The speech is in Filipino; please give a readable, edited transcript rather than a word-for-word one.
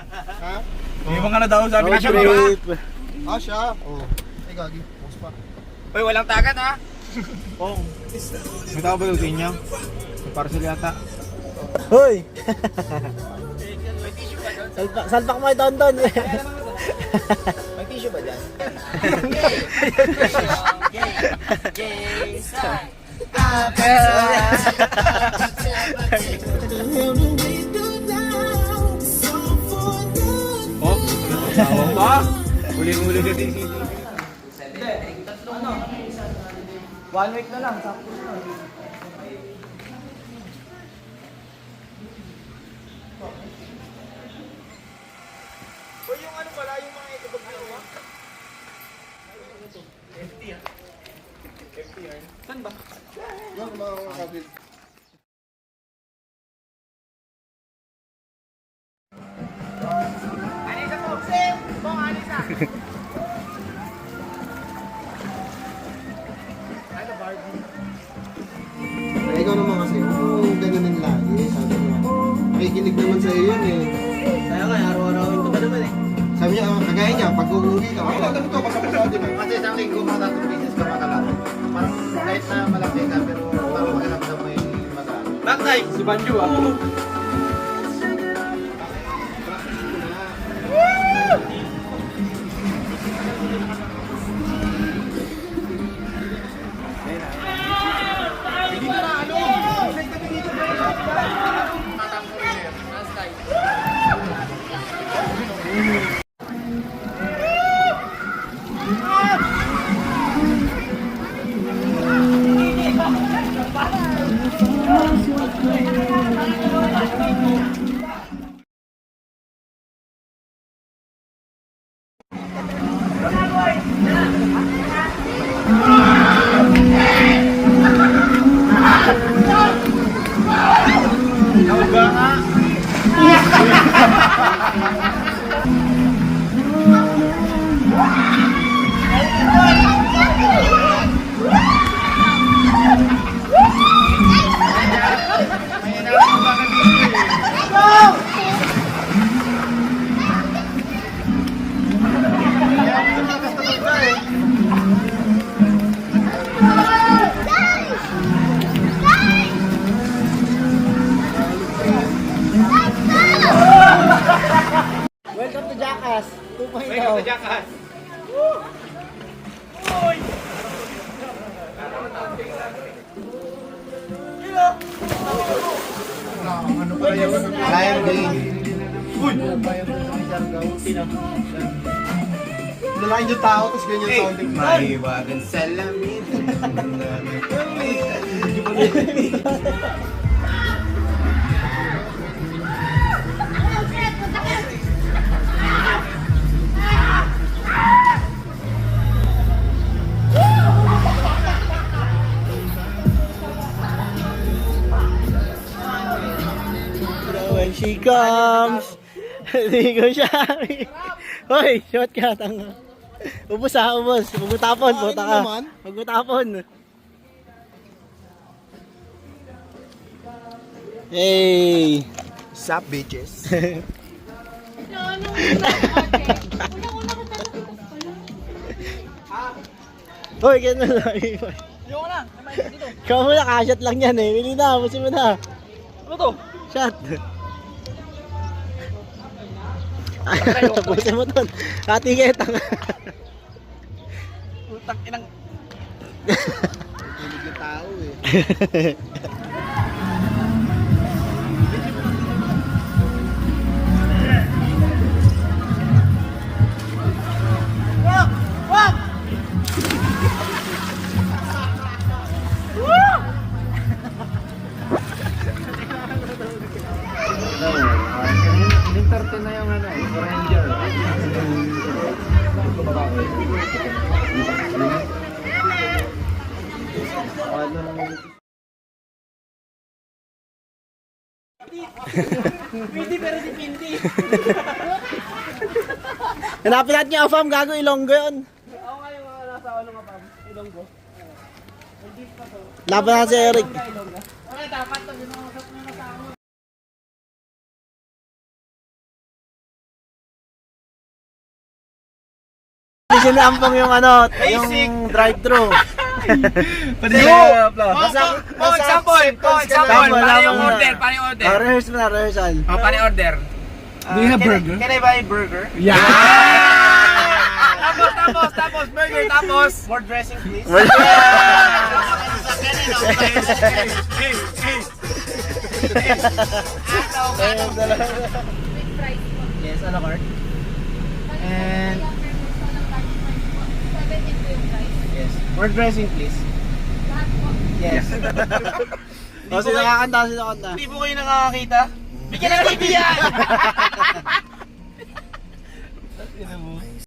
Ha? Iwan ka na daw, sabi Road niya. trip. Ah, siya. Oh. Ay, gagi. Post pa. Uy, walang tagat ha. Pong. May tao ba daw sa inyo? May parcel yata. Hoy! Salpak mo ito, Anton. May tissue ba dyan? Oh, asawa pa? Uli-uli ka din si One week na lang, sakto na. O yung ano pala, yung mga ito pag ginawa? FT ah. FT yan. Saan ba? Yan, mga kapit. Anisa po, Sim! Bong, Anisa! Ano, Barbie? Ay, ikaw naman kasi. Oo, ganonin lagi. Sabi mo. Makikinig naman sa iyo yun eh. Kaya nga, araw-arawin ko pa naman eh. Sabi niya, kagaya niya, pag uuwi ka, ay, ganito, kasama din. Kasi isang linggo mga tatong business ka makalapit. Parang kahit na malaki ka, pero parang makalapit mo yung magaan. Bakay! Si Banjo ah. Welcome to Jackass 2.0. Welcome to Jackass. Lion game. Lalaking yung tao, tapos ganyan sounding. Maiwagan salamin. When she comes, hindi ko siya. Hoy, shot ka, tanga. Ubus ha, ubus. Huwag mo tapon, puta ka. naman? Huwag mo tapon. Hey! Sup, bitches? Hoy, ganun lang. Yung lang, dito. Ikaw muna, kashot lang yan eh. Bili na, ubusin mo na. Ano to? Shot. Ubusin mo ton. Hati ketang. Putang inang. Tulog yung tao eh. Interte na yung ano, Ranger. Hindi pero si Pinti. Hanapin natin yung AFAM, gago Ilonggo yun. Ako nga yung mga nasa ano nga pa, Ilonggo. Laban na si Eric. Okay, dapat to, binungasat mo na sa ako. sinampong yung ano, yung drive-thru. Pwede mo upload. Oh, example. Paano yung order? Paano yung order? Rehearse mo na, rehearsal. Oh, paano yung order? Do you have burger? Can I buy burger? Yeah! Tapos, burger, tapos. More dressing, please. Yes, a la carte. And, yes. More dressing, please. Yes. O, sino kakanta, sino kakanta? Hindi po kayo nakakakita? Bigyan ng TV yan!